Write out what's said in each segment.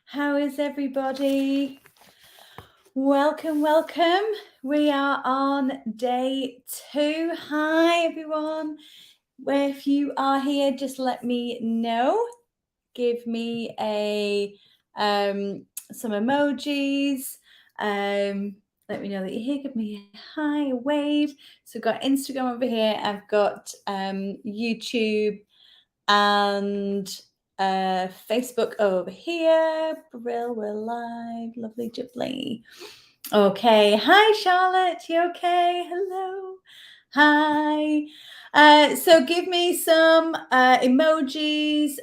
How is everybody? Welcome, welcome. We are on day 2. Hi, everyone. If you are here, just let me know. Give me some emojis. Let me know that you're here. Give me a hi, a wave. So I've got Instagram over here. I've got YouTube and Facebook over here. Brill, we're live. Lovely jubbly. Okay. Hi, Charlotte. You okay? Hello. Hi. So give me some emojis,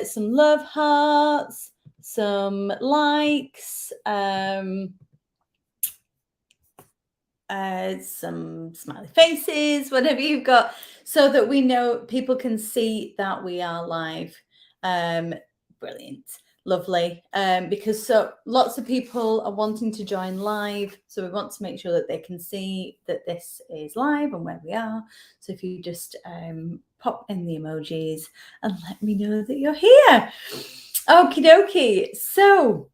some love hearts, some likes, some smiley faces, whatever you've got, so that we know people can see that we are live. Brilliant, lovely. Because lots of people are wanting to join live, so we want to make sure that they can see that this is live and where we are. So if you just pop in the emojis and let me know that you're here. Okie dokie. So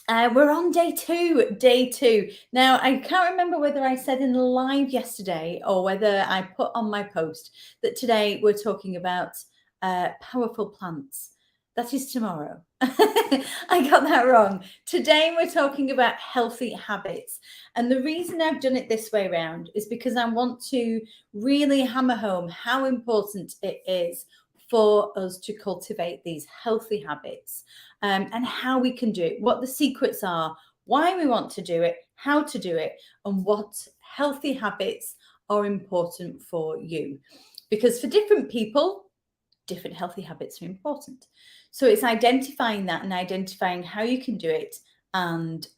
we're on day two. Now, I can't remember whether I said in the live yesterday or whether I put on my post that today we're talking about powerful plants. That is tomorrow. I got that wrong. Today we're talking about healthy habits. And the reason I've done it this way around is because I want to really hammer home how important it is for us to cultivate these healthy habits. And how we can do it, what the secrets are, why we want to do it, how to do it, and what healthy habits are important for you. Because for different people, different healthy habits are important. So it's identifying that and identifying how you can do it and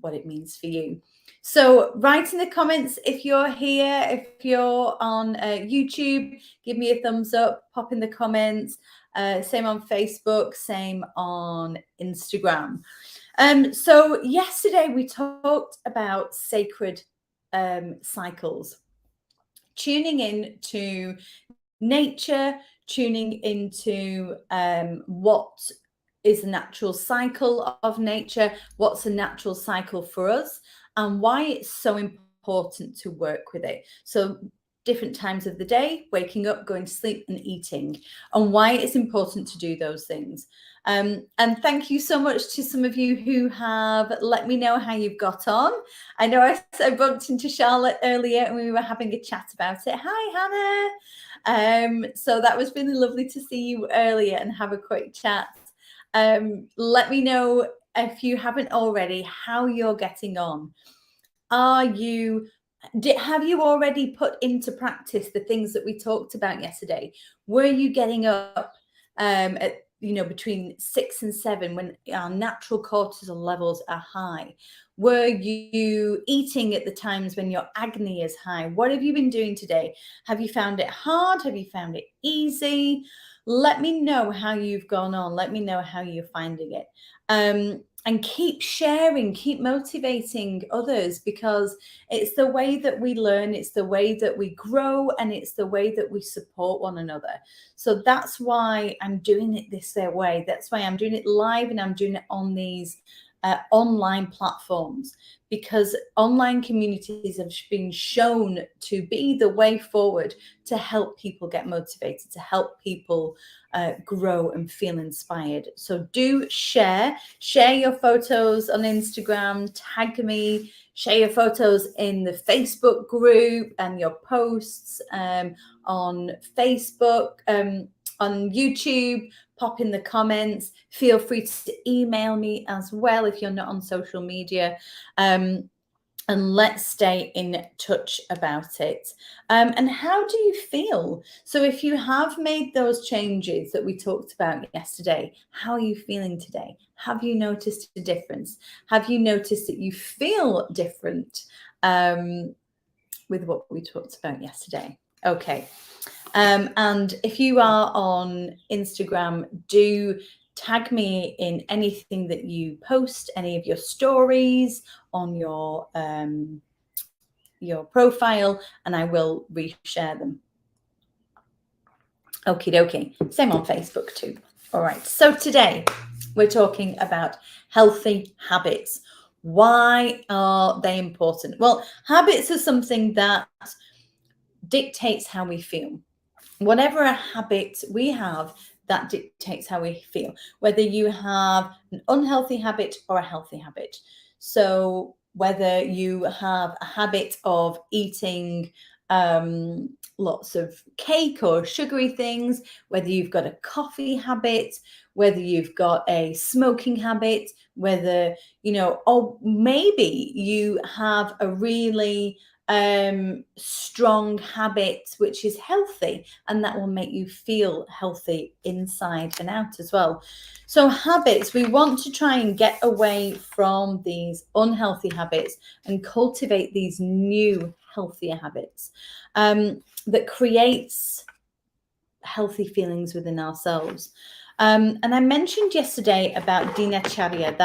what it means for you. So write in the comments if you're here, if you're on YouTube, give me a thumbs up, pop in the comments. Same on Facebook, same on Instagram. So yesterday we talked about sacred cycles, tuning in to nature, tuning into what is a natural cycle of nature, what's a natural cycle for us, and why it's so important to work with it. So different times of the day, waking up, going to sleep, and eating, and why it's important to do those things. And thank you so much to some of you who have let me know how you've got on. I know I bumped into Charlotte earlier and we were having a chat about it. Hi, Hannah. So that was really lovely to see you earlier and have a quick chat. Let me know if you haven't already how you're getting on. Have you already put into practice the things that we talked about yesterday? Were you getting up at between 6 and 7 when our natural cortisol levels are high? Were you eating at the times when your agni is high? What have you been doing today? Have you found it hard? Have you found it easy? Let me know how you've gone on. Let me know how you're finding it. And keep sharing, keep motivating others, because it's the way that we learn, it's the way that we grow, and it's the way that we support one another. So that's why I'm doing it this way. That's why I'm doing it live and I'm doing it on these online platforms, because online communities have been shown to be the way forward to help people get motivated, to help people grow and feel inspired. So do share your photos on Instagram, tag me, share your photos in the Facebook group and your posts on Facebook, on YouTube. Pop in the comments. Feel free to email me as well if you're not on social media. And let's stay in touch about it. And how do you feel? So if you have made those changes that we talked about yesterday, how are you feeling today? Have you noticed a difference? Have you noticed that you feel different with what we talked about yesterday? Okay. And if you are on Instagram, do tag me in anything that you post, any of your stories on your profile, and I will reshare them. Okie dokie. Same on Facebook too. All right, so today we're talking about healthy habits. Why are they important? Well, habits are something that dictates how we feel. Whatever a habit we have, that dictates how we feel, whether you have an unhealthy habit or a healthy habit. So whether you have a habit of eating lots of cake or sugary things, whether you've got a coffee habit, whether you've got a smoking habit, whether, or maybe you have a really strong habit which is healthy, and that will make you feel healthy inside and out as well. So habits, we want to try and get away from these unhealthy habits and cultivate these new healthier habits that creates healthy feelings within ourselves. And I mentioned yesterday about dinacharya,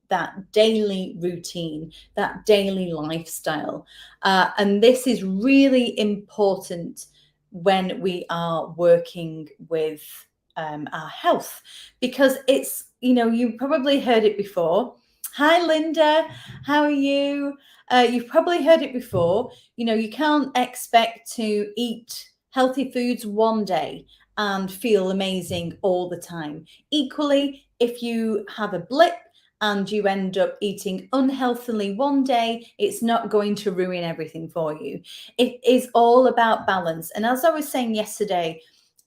that daily routine, that daily lifestyle. And this is really important when we are working with our health, because it's, you probably heard it before. Hi, Linda. How are you? You've probably heard it before. You can't expect to eat healthy foods one day and feel amazing all the time. Equally, if you have a blip and you end up eating unhealthily one day, it's not going to ruin everything for you. It is all about balance. And as I was saying yesterday,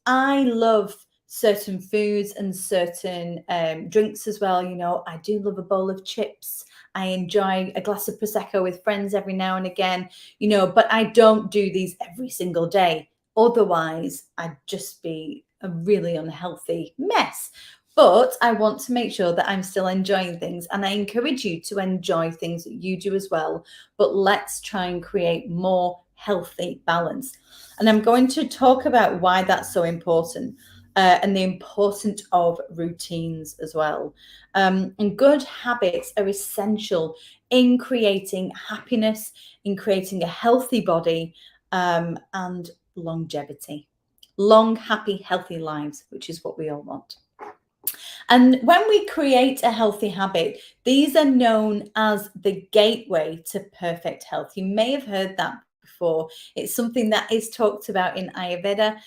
I love certain foods and certain drinks as well. I do love a bowl of chips. I enjoy a glass of Prosecco with friends every now and again, but I don't do these every single day. Otherwise, I'd just be a really unhealthy mess. But I want to make sure that I'm still enjoying things, and I encourage you to enjoy things that you do as well. But let's try and create more healthy balance. And I'm going to talk about why that's so important. And the importance of routines as well. And good habits are essential in creating happiness, in creating a healthy body, and longevity. Long, happy, healthy lives, which is what we all want. And when we create a healthy habit, these are known as the gateway to perfect health. You may have heard that before. It's something that is talked about in Ayurveda.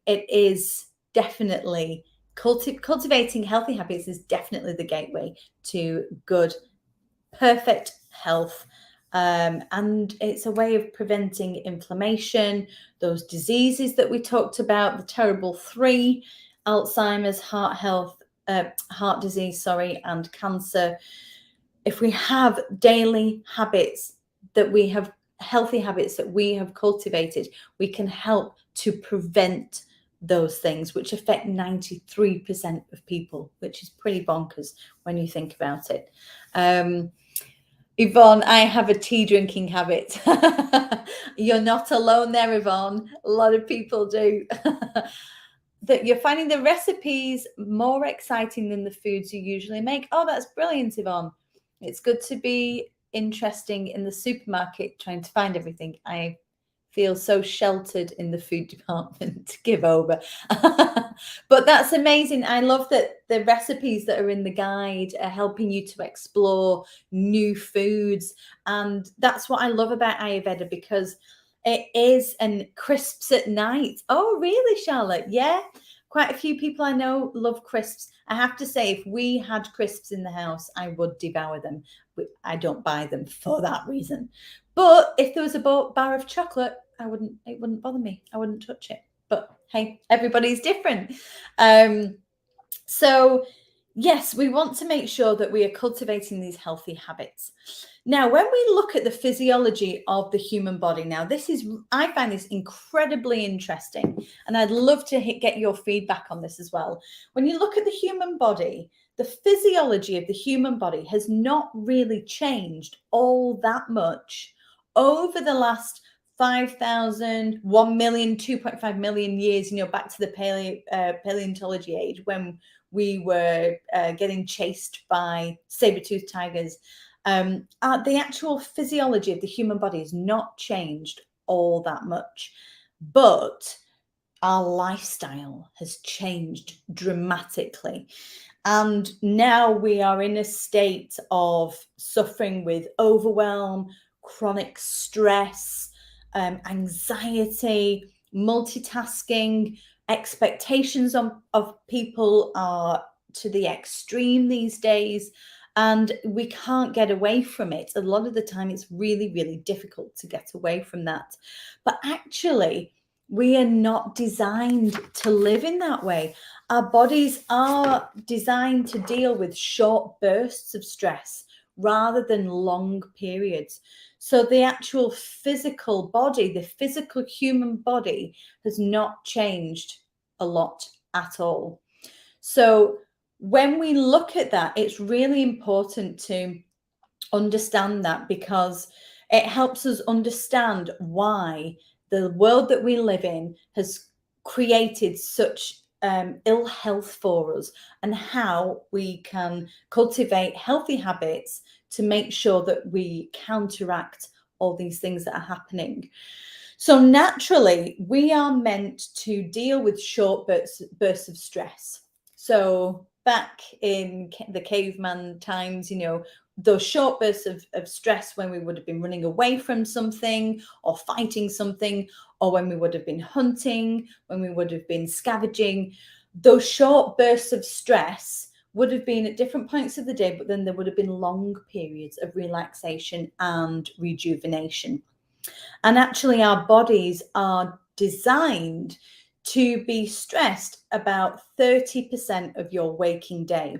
It is definitely cultivating healthy habits is definitely the gateway to good, perfect health. And it's a way of preventing inflammation, those diseases that we talked about, the terrible three: Alzheimer's, heart disease, and cancer. If we have daily habits that we have, healthy habits that we have cultivated, we can help to prevent those things, which affect 93% of people, which is pretty bonkers when you think about it. Yvonne, I have a tea drinking habit. You're not alone there, Yvonne. A lot of people do. That you're finding the recipes more exciting than the foods you usually make. Oh, that's brilliant, Yvonne. It's good to be interesting in the supermarket trying to find everything. I feel so sheltered in the food department to give over. But that's amazing. I love that the recipes that are in the guide are helping you to explore new foods. And that's what I love about Ayurveda, because it is, and crisps at night. Oh, really, Charlotte? Yeah. Quite a few people I know love crisps. I have to say, if we had crisps in the house, I would devour them. But I don't buy them for that reason. But if there was a bar of chocolate, it wouldn't bother me. I wouldn't touch it. But hey, everybody's different. So yes, we want to make sure that we are cultivating these healthy habits. Now, when we look at the physiology of the human body, I find this incredibly interesting, and I'd love to get your feedback on this as well. When you look at the human body, the physiology of the human body has not really changed all that much over the last 5,000, 1 million, 2.5 million years, back to the paleontology age, when we were getting chased by saber-toothed tigers. The actual physiology of the human body has not changed all that much. But our lifestyle has changed dramatically. And now we are in a state of suffering with overwhelm, chronic stress, anxiety, multitasking. Expectations of people are to the extreme these days, and we can't get away from it. A lot of the time, it's really, really difficult to get away from that. But actually, we are not designed to live in that way. Our bodies are designed to deal with short bursts of stress rather than long periods. So the actual physical body, the physical human body, has not changed a lot at all. So when we look at that, it's really important to understand that, because it helps us understand why the world that we live in has created such ill health for us, and how we can cultivate healthy habits to make sure that we counteract all these things that are happening. So naturally, we are meant to deal with short bursts of stress. So back in the caveman times, those short bursts of stress when we would have been running away from something or fighting something, or when we would have been hunting, when we would have been scavenging, those short bursts of stress would have been at different points of the day, but then there would have been long periods of relaxation and rejuvenation. And actually, our bodies are designed to be stressed about 30% of your waking day.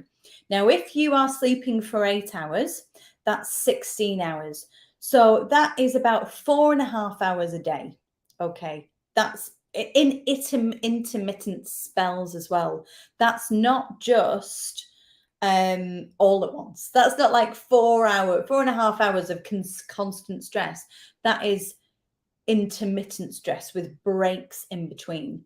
Now, if you are sleeping for 8 hours, that's 16 hours. So that is about 4.5 hours a day. Okay. That's in intermittent spells as well. That's not just all at once. That's not like 4.5 hours of constant stress. That is intermittent stress with breaks in between.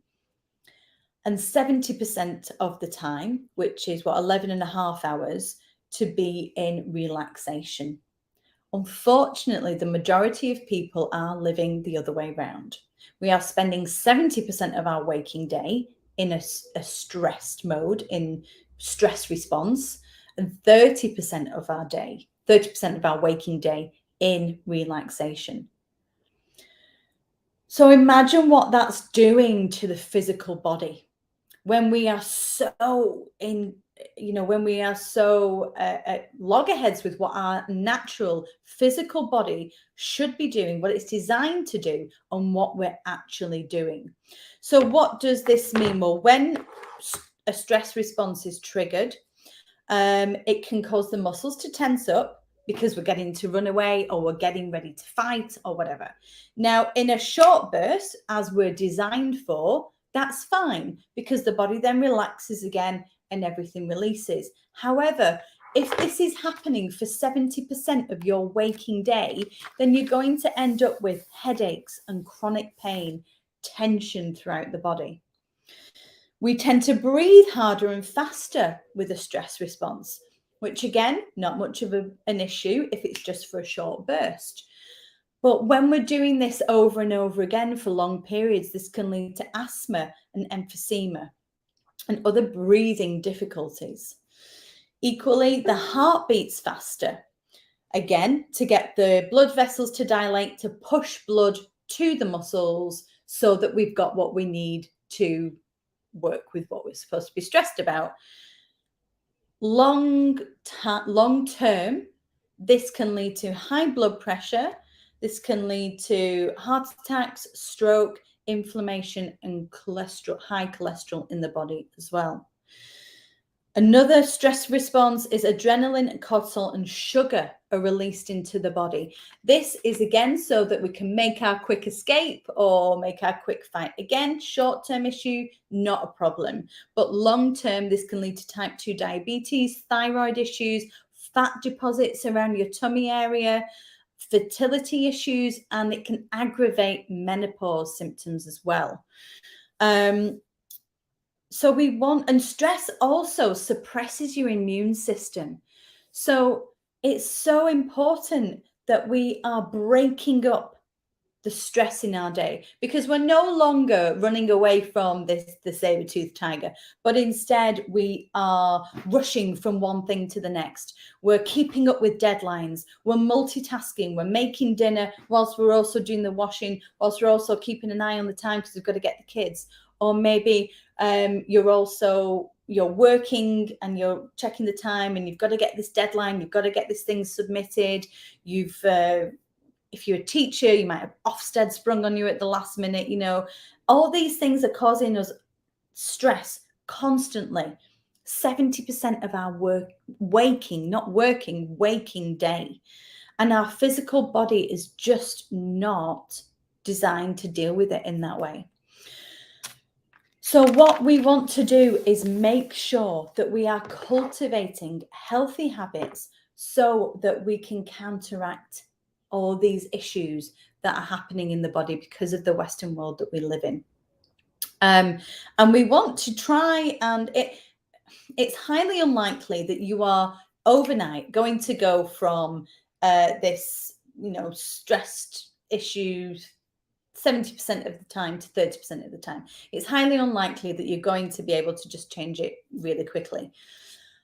And 70% of the time, which is 11.5 hours, to be in relaxation. Unfortunately, the majority of people are living the other way around. We are spending 70% of our waking day in a stressed mode, in stress response, and 30% of our day, 30% of our waking day in relaxation. So imagine what that's doing to the physical body when we are so when we are so at loggerheads with what our natural physical body should be doing, what it's designed to do, and what we're actually doing. So what does this mean? Well, when a stress response is triggered, it can cause the muscles to tense up because we're getting to run away, or we're getting ready to fight, or whatever. Now, in a short burst, as we're designed for, that's fine, because the body then relaxes again and everything releases. However, if this is happening for 70% of your waking day, then you're going to end up with headaches and chronic pain, tension throughout the body. We tend to breathe harder and faster with a stress response, which again, not much of an issue if it's just for a short burst. But when we're doing this over and over again for long periods, this can lead to asthma and emphysema and other breathing difficulties. Equally, the heart beats faster, again, to get the blood vessels to dilate, to push blood to the muscles so that we've got what we need to work with what we're supposed to be stressed about. Long term, this can lead to high blood pressure. This can lead to heart attacks, stroke, inflammation, and high cholesterol in the body as well. Another stress response is adrenaline, cortisol, and sugar are released into the body. This is again so that we can make our quick escape or make our quick fight. Again, short-term issue, not a problem. But long-term, this can lead to type 2 diabetes, thyroid issues, fat deposits around your tummy area, fertility issues, and it can aggravate menopause symptoms as well. So and stress also suppresses your immune system. So it's so important that we are breaking up the stress in our day, because we're no longer running away from the saber-toothed tiger, but instead we are rushing from one thing to the next. We're keeping up with deadlines, we're multitasking, we're making dinner whilst we're also doing the washing, whilst we're also keeping an eye on the time because we've got to get the kids. Or maybe you're working and you're checking the time and you've got to get this deadline, you've got to get this thing submitted. If you're a teacher, you might have Ofsted sprung on you at the last minute. All these things are causing us stress constantly. 70% of our waking day, and our physical body is just not designed to deal with it in that way. So what we want to do is make sure that we are cultivating healthy habits so that we can counteract all these issues that are happening in the body because of the Western world that we live in. And we want to try, and it's highly unlikely that you are overnight going to go from this, stressed issues 70% of the time to 30% of the time. It's highly unlikely that you're going to be able to just change it really quickly.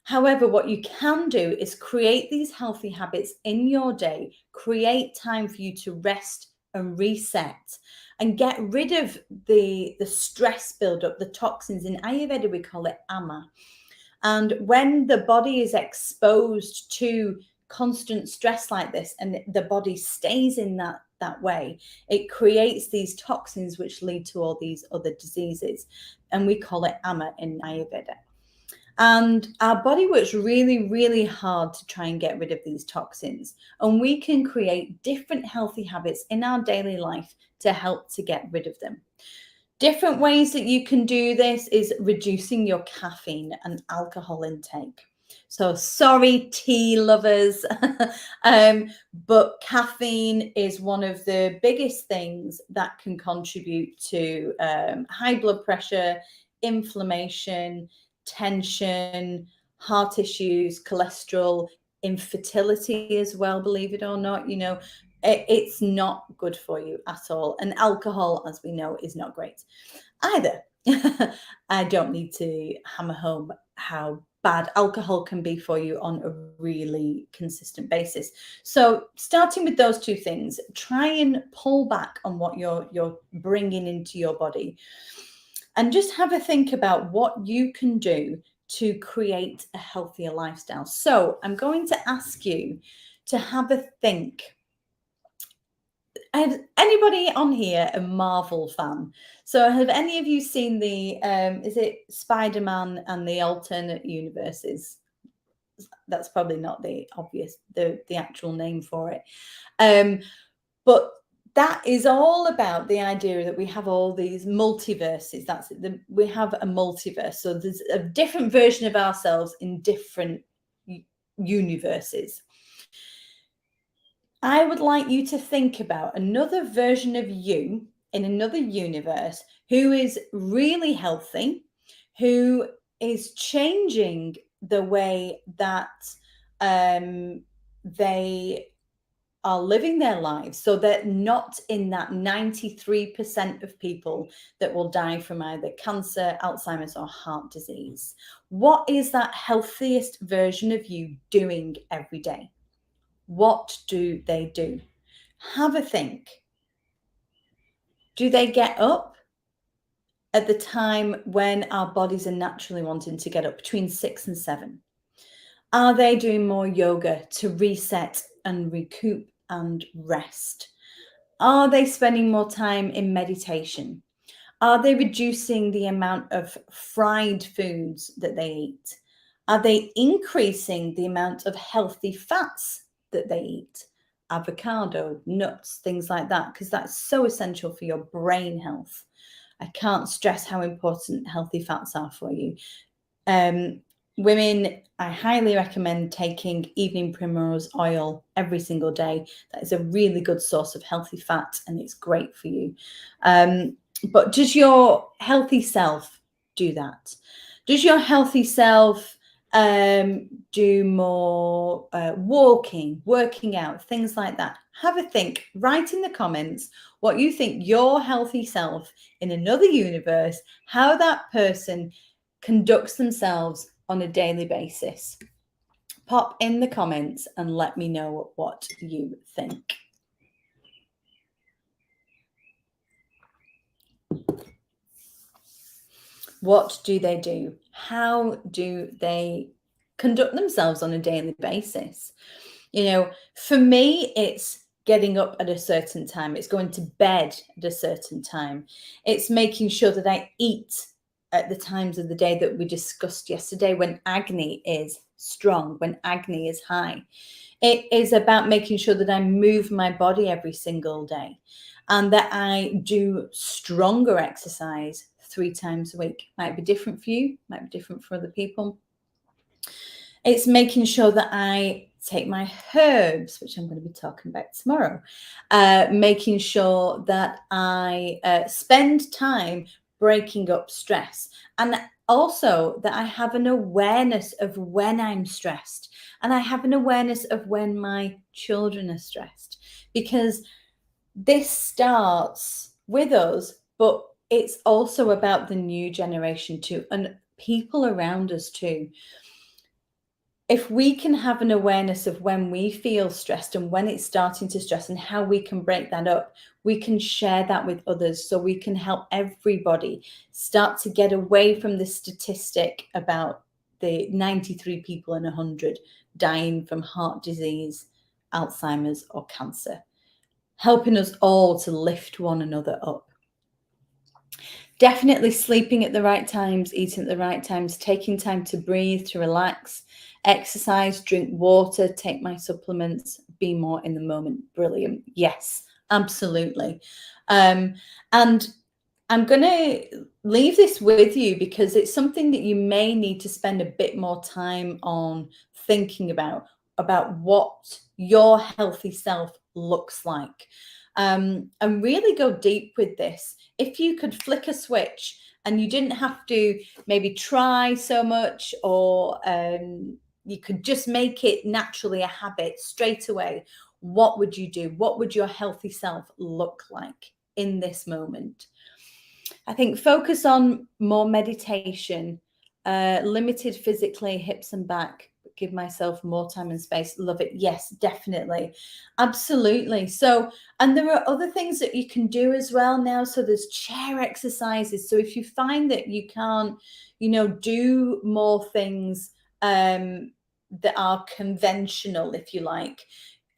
However, what you can do is create these healthy habits in your day, create time for you to rest and reset, and get rid of the stress buildup, the toxins. In Ayurveda, we call it ama. And when the body is exposed to constant stress like this, and the body stays in that way, it creates these toxins which lead to all these other diseases, and we call it ama in Ayurveda. And our body works really, really hard to try and get rid of these toxins, and we can create different healthy habits in our daily life to help to get rid of them. Different ways that you can do this is reducing your caffeine and alcohol intake. So sorry, tea lovers, but caffeine is one of the biggest things that can contribute to high blood pressure, inflammation, tension, heart issues, cholesterol, infertility as well, believe it or not. It's not good for you at all. And alcohol, as we know, is not great either. I don't need to hammer home how bad alcohol can be for you on a really consistent basis. So starting with those two things, try and pull back on what you're bringing into your body, and just have a think about what you can do to create a healthier lifestyle. So I'm going to ask you to have a think. Is anybody on here a Marvel fan? So have any of you seen the is it Spider-Man and the alternate universes? That's probably not the actual name for it. But that is all about the idea that we have all these multiverses. That's it. We have a multiverse. So there's a different version of ourselves in different universes. I would like you to think about another version of you in another universe who is really healthy, who is changing the way that they are living their lives, so they're not in that 93% of people that will die from either cancer, Alzheimer's, or heart disease. What is that healthiest version of you doing every day? What do they do? Have a think. Do they get up at the time when our bodies are naturally wanting to get up, between 6 and 7? Are they doing more yoga to reset and recoup and rest? Are they spending more time in meditation? Are they reducing the amount of fried foods that they eat? Are they increasing the amount of healthy fats that they eat? Avocado, nuts, things like that, because that's so essential for your brain health. I can't stress how important healthy fats are for you. Women, I highly recommend taking evening primrose oil every single day. That is a really good source of healthy fat, and it's great for you. But does your healthy self do that? Does your healthy self do more walking, working out, things like that. Have a think. Write in the comments what you think your healthy self in another universe, how that person conducts themselves on a daily basis. Pop in the comments and let me know what you think. What do they do? How do they conduct themselves on a daily basis? You know, for me, it's getting up at a certain time. It's going to bed at a certain time. It's making sure that I eat at the times of the day that we discussed yesterday when agni is strong, when agni is high. It is about making sure that I move my body every single day and that I do stronger exercise 3 times a week. Might be different for you, might be different for other people. It's making sure that I take my herbs, which I'm going to be talking about tomorrow, making sure that I spend time breaking up stress, and also that I have an awareness of when I'm stressed, and I have an awareness of when my children are stressed, because this starts with us, but it's also about the new generation too, and people around us too. If we can have an awareness of when we feel stressed and when it's starting to stress and how we can break that up, we can share that with others, so we can help everybody start to get away from the statistic about the 93 people in 100 dying from heart disease, Alzheimer's, or cancer, helping us all to lift one another up. Definitely sleeping at the right times, eating at the right times, taking time to breathe, to relax, exercise, drink water, take my supplements, be more in the moment. Brilliant. Yes, absolutely. And I'm going to leave this with you because it's something that you may need to spend a bit more time on thinking about what your healthy self looks like. And really go deep with this. If you could flick a switch and you didn't have to maybe try so much, or you could just make it naturally a habit straight away, what would you do? What would your healthy self look like in this moment? I think focus on more meditation, limited physically, hips and back, give myself more time and space. Love it. Yes, definitely. Absolutely. So, and there are other things that you can do as well now. So there's chair exercises. So if you find that you can't, do more things that are conventional, if you like,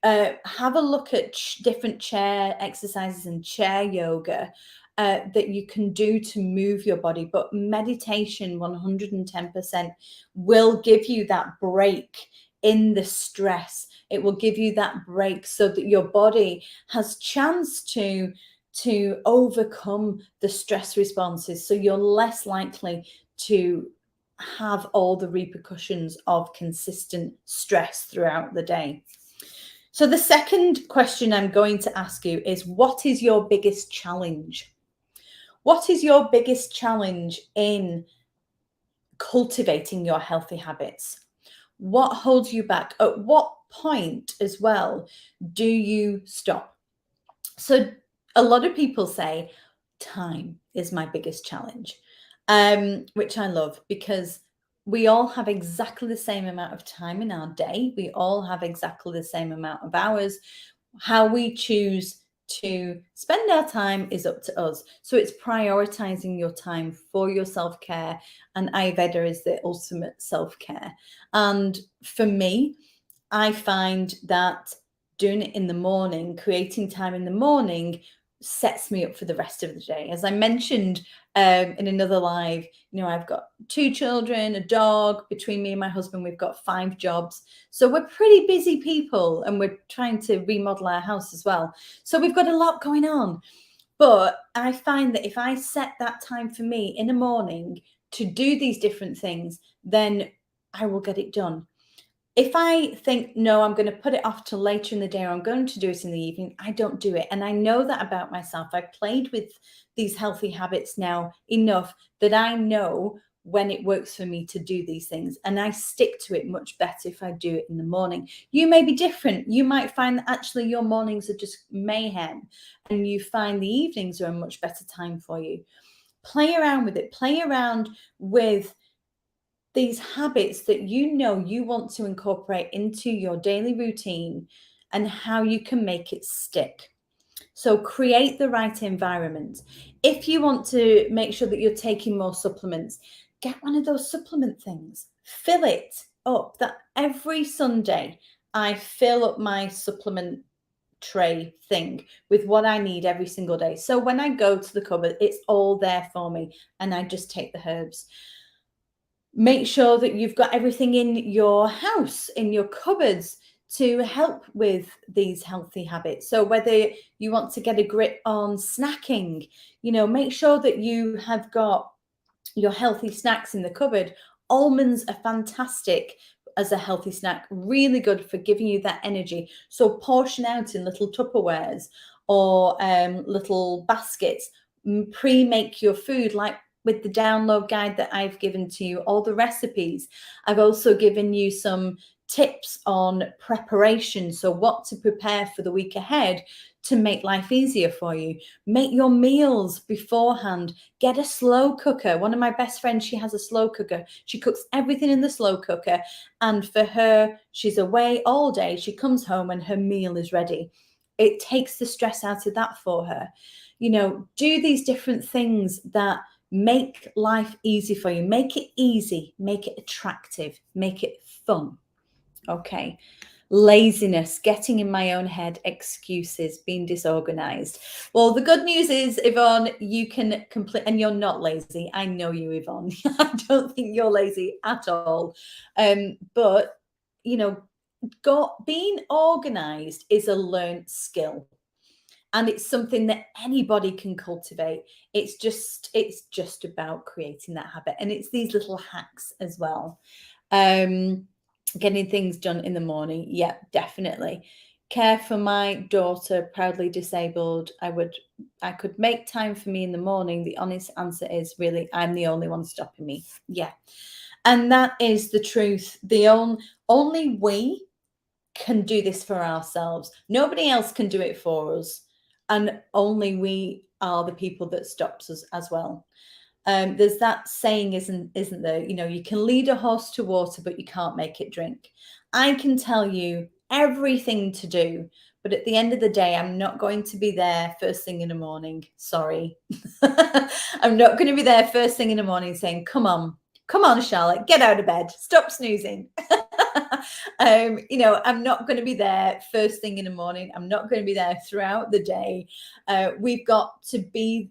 have a look at different chair exercises and chair yoga that you can do to move your body. But meditation 110% will give you that break in the stress. It will give you that break so that your body has chance to overcome the stress responses, so you're less likely to have all the repercussions of consistent stress throughout the day. So the second question I'm going to ask you is, what is your biggest challenge? What is your biggest challenge in cultivating your healthy habits? What holds you back? At what point as well do you stop? So a lot of people say time is my biggest challenge, which I love, because we all have exactly the same amount of time in our day. We all have exactly the same amount of hours. How we choose to spend our time is up to us. So it's prioritizing your time for your self-care, and Ayurveda is the ultimate self-care. And for me, I find that doing it in the morning, creating time in the morning, sets me up for the rest of the day. As I mentioned in another live, I've got 2 children, a dog. Between me and my husband, we've got 5 jobs. So we're pretty busy people, and we're trying to remodel our house as well. So we've got a lot going on. But I find that if I set that time for me in the morning to do these different things, then I will get it done. If I think, no, I'm going to put it off till later in the day, or I'm going to do it in the evening, I don't do it. And I know that about myself. I've played with these healthy habits now enough that I know when it works for me to do these things, and I stick to it much better if I do it in the morning. You may be different. You might find that actually your mornings are just mayhem and you find the evenings are a much better time for you. Play around with it. Play around with these habits that you know you want to incorporate into your daily routine and how you can make it stick. So create the right environment. If you want to make sure that you're taking more supplements, get one of those supplement things. Fill it up. That every Sunday I fill up my supplement tray thing with what I need every single day. So when I go to the cupboard, it's all there for me and I just take the herbs. Make sure that you've got everything in your house, in your cupboards, to help with these healthy habits. So whether you want to get a grip on snacking, make sure that you have got your healthy snacks in the cupboard. Almonds are fantastic as a healthy snack, really good for giving you that energy. So portion out in little Tupperwares or little baskets. Pre-make your food, like with the download guide that I've given to you, all the recipes. I've also given you some tips on preparation, so what to prepare for the week ahead to make life easier for you. Make your meals beforehand. Get a slow cooker. One of my best friends, she has a slow cooker. She cooks everything in the slow cooker, and for her, she's away all day. She comes home and her meal is ready. It takes the stress out of that for her. Do these different things that make life easy for you. Make it easy, make it attractive, make it fun. Okay. Laziness, getting in my own head, excuses, being disorganized. Well, the good news is, Yvonne, you can complete, and you're not lazy. I know you, Yvonne. I don't think you're lazy at all. But being organized is a learned skill. And it's something that anybody can cultivate. It's just about creating that habit. And it's these little hacks as well. Getting things done in the morning. Yeah, definitely. Care for my daughter, proudly disabled. I could make time for me in the morning. The honest answer is, really, I'm the only one stopping me. Yeah. And that is the truth. Only we can do this for ourselves. Nobody else can do it for us. And only we are the people that stops us as well. There's that saying, isn't there? You can lead a horse to water, but you can't make it drink. I can tell you everything to do, but at the end of the day, I'm not going to be there first thing in the morning. Sorry. I'm not going to be there first thing in the morning saying, come on, Charlotte, get out of bed, stop snoozing. I'm not going to be there first thing in the morning. I'm not going to be there throughout the day. We've got to be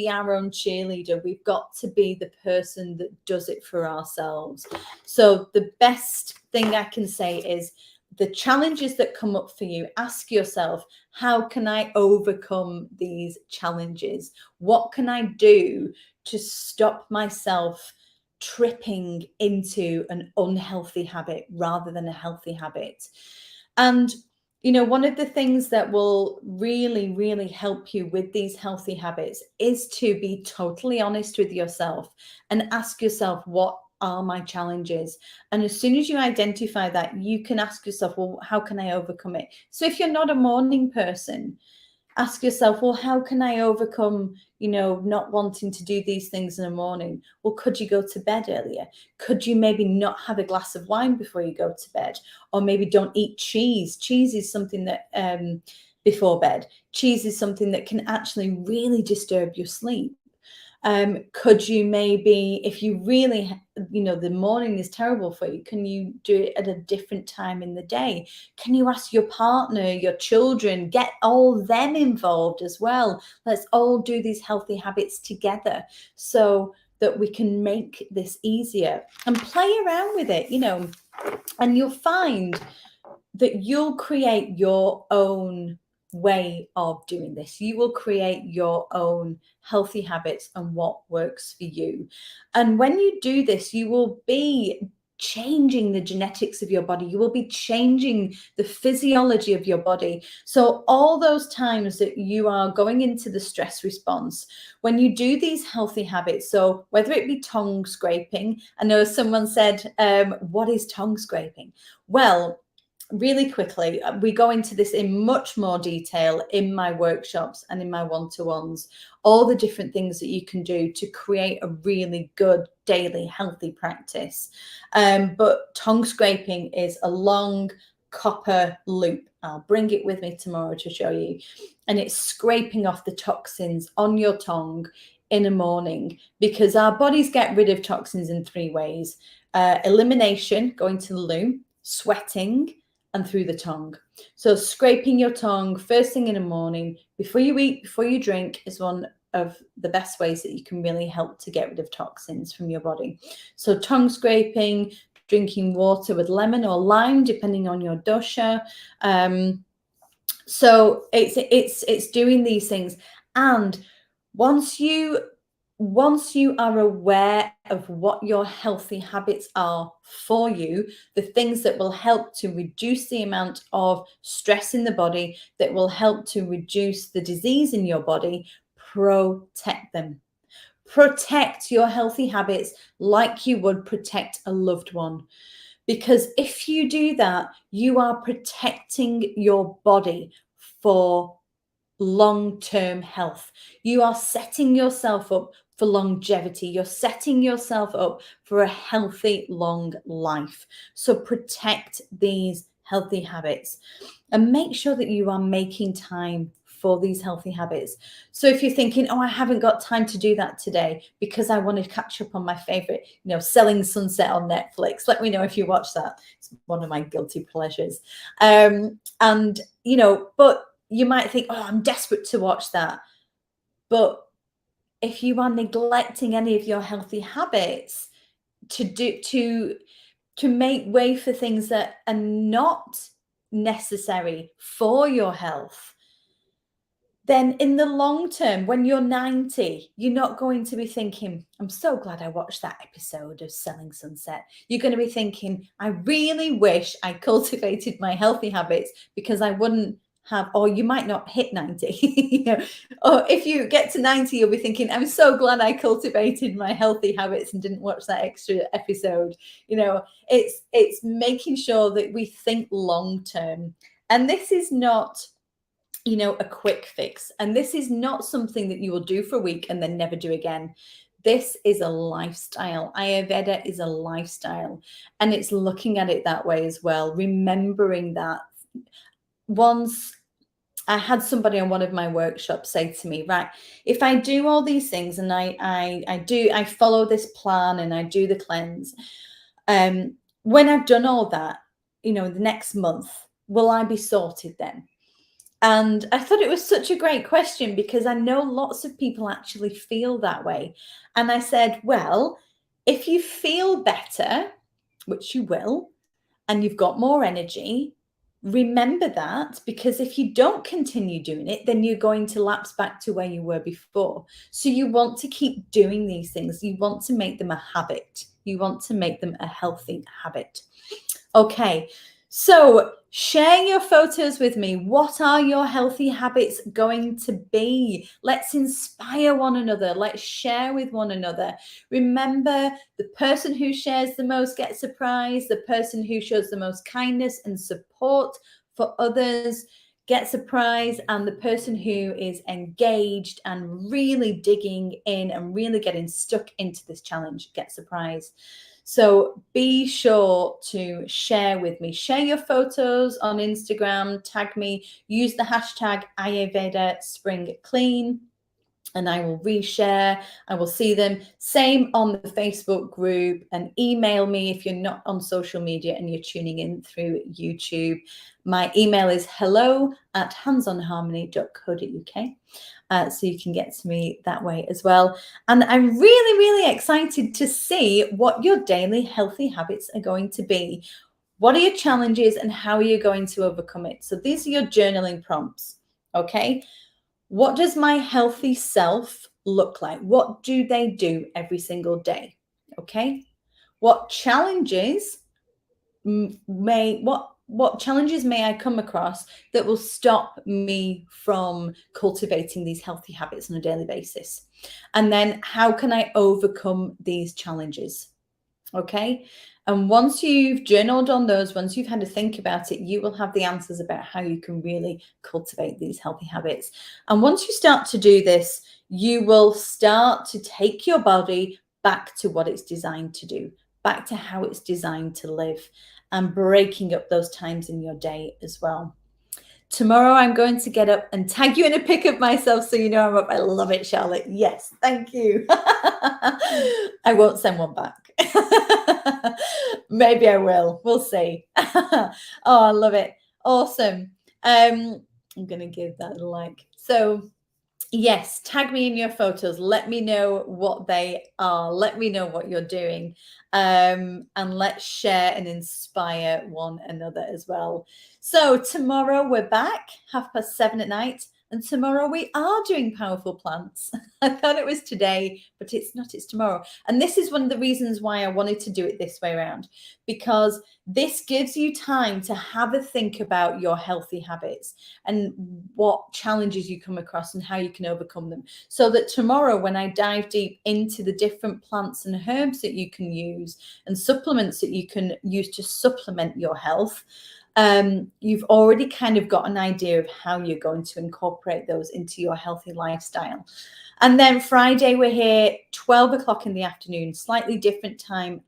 our own cheerleader. We've got to be the person that does it for ourselves. So the best thing I can say is, the challenges that come up for you, ask yourself, how can I overcome these challenges? What can I do to stop myself tripping into an unhealthy habit rather than a healthy habit? And one of the things that will really, really help you with these healthy habits is to be totally honest with yourself and ask yourself, what are my challenges? And as soon as you identify that, you can ask yourself, well, how can I overcome it? So if you're not a morning person, ask yourself, well, how can I overcome, not wanting to do these things in the morning? Well, could you go to bed earlier? Could you maybe not have a glass of wine before you go to bed? Or maybe don't eat cheese. Cheese is something that, before bed, cheese is something that can actually really disturb your sleep. Could you maybe, if you really, the morning is terrible for you, can you do it at a different time in the day? Can you ask your partner, your children, get all them involved as well? Let's all do these healthy habits together so that we can make this easier, and play around with it, and you'll find that you'll create your own way of doing this. You will create your own healthy habits and what works for you. And when you do this, you will be changing the genetics of your body. You will be changing the physiology of your body. So all those times that you are going into the stress response, when you do these healthy habits, so whether it be tongue scraping, I know someone said, what is tongue scraping? Well, really quickly, we go into this in much more detail in my workshops and in my one-to-ones, all the different things that you can do to create a really good daily healthy practice. But tongue scraping is a long copper loop. I'll bring it with me tomorrow to show you. And it's scraping off the toxins on your tongue in the morning, because our bodies get rid of toxins in 3 ways. Elimination, going to the loo, sweating, and through the tongue. So scraping your tongue first thing in the morning, before you eat, before you drink, is one of the best ways that you can really help to get rid of toxins from your body. So tongue scraping, drinking water with lemon or lime, depending on your dosha. So it's doing these things. And once you are aware of what your healthy habits are for you, the things that will help to reduce the amount of stress in the body, that will help to reduce the disease in your body, protect them. Protect your healthy habits like you would protect a loved one. Because if you do that, you are protecting your body for long-term health. You are setting yourself up for longevity. You're setting yourself up for a healthy, long life. So protect these healthy habits and make sure that you are making time for these healthy habits. So if you're thinking, oh, I haven't got time to do that today because I want to catch up on my favorite, Selling Sunset on Netflix, let me know if you watch that. It's one of my guilty pleasures. But you might think, oh, I'm desperate to watch that. But if you are neglecting any of your healthy habits to make way for things that are not necessary for your health, then in the long term, when you're 90, you're not going to be thinking, I'm so glad I watched that episode of Selling Sunset. You're going to be thinking, I really wish I cultivated my healthy habits, because I wouldn't have, or you might not hit 90. Or if you get to 90, you'll be thinking, I'm so glad I cultivated my healthy habits and didn't watch that extra episode. It's making sure that we think long term. And this is not a quick fix. And this is not something that you will do for a week and then never do again. This is a lifestyle. Ayurveda is a lifestyle. And it's looking at it that way as well. Remembering that. Once I had somebody on one of my workshops say to me, right, if I do all these things and I follow this plan and I do the cleanse, when I've done all that, the next month, will I be sorted then? And I thought it was such a great question, because I know lots of people actually feel that way. And I said, well, if you feel better, which you will, and you've got more energy, remember that, because if you don't continue doing it, then you're going to lapse back to where you were before. So you want to keep doing these things. You want to make them a habit. You want to make them a healthy habit. Okay. So share your photos with me. What are your healthy habits going to be? Let's inspire one another. Let's share with one another. Remember, the person who shares the most gets a prize. The person who shows the most kindness and support for others gets a prize. And the person who is engaged and really digging in and really getting stuck into this challenge gets a prize. So be sure to share with me. Share your photos on Instagram, tag me, use the hashtag Ayurvedic Spring Clean, and I will reshare. I will see them. Same on the Facebook group, and email me if you're not on social media and you're tuning in through YouTube. My email is hello@handsonharmony.co.uk. So you can get to me that way as well. And I'm really, really excited to see what your daily healthy habits are going to be. What are your challenges and how are you going to overcome it? So these are your journaling prompts, okay? What does my healthy self look like? What do they do every single day? Okay. What challenges what challenges may I come across that will stop me from cultivating these healthy habits on a daily basis? And then how can I overcome these challenges? Okay. And once you've journaled on those, once you've had to think about it, you will have the answers about how you can really cultivate these healthy habits. And once you start to do this, you will start to take your body back to what it's designed to do, back to how it's designed to live, and breaking up those times in your day as well. Tomorrow, I'm going to get up and tag you in a pic of myself so you know I'm up. I love it, Charlotte. Yes, thank you. I won't send one back. Maybe I will. We'll see. Oh, I love it. Awesome. I'm going to give that a like. So, yes, tag me in your photos. Let me know what they are. Let me know what you're doing. And let's share and inspire one another as well. So tomorrow we're back, 7:30 at night. And tomorrow we are doing powerful plants. I thought it was today, but it's not, it's tomorrow. And this is one of the reasons why I wanted to do it this way around, because this gives you time to have a think about your healthy habits and what challenges you come across and how you can overcome them. So that tomorrow, when I dive deep into the different plants and herbs that you can use and supplements that you can use to supplement your health, you've already kind of got an idea of how you're going to incorporate those into your healthy lifestyle. And then Friday, we're here 12 o'clock in the afternoon, slightly different time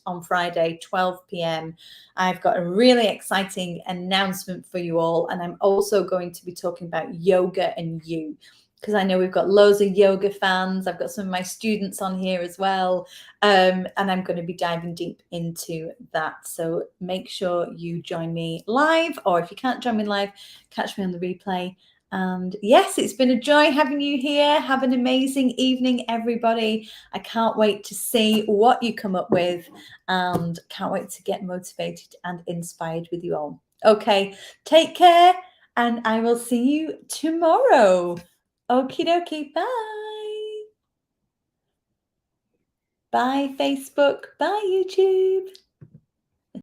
on Friday, 12 p.m. I've got a really exciting announcement for you all. And I'm also going to be talking about yoga and you, because I know we've got loads of yoga fans. I've got some of my students on here as well. And I'm going to be diving deep into that. So make sure you join me live, or if you can't join me live, catch me on the replay. And yes, it's been a joy having you here. Have an amazing evening, everybody. I can't wait to see what you come up with and can't wait to get motivated and inspired with you all. Okay, take care and I will see you tomorrow. Okie dokie. Bye. Bye, Facebook. Bye, YouTube.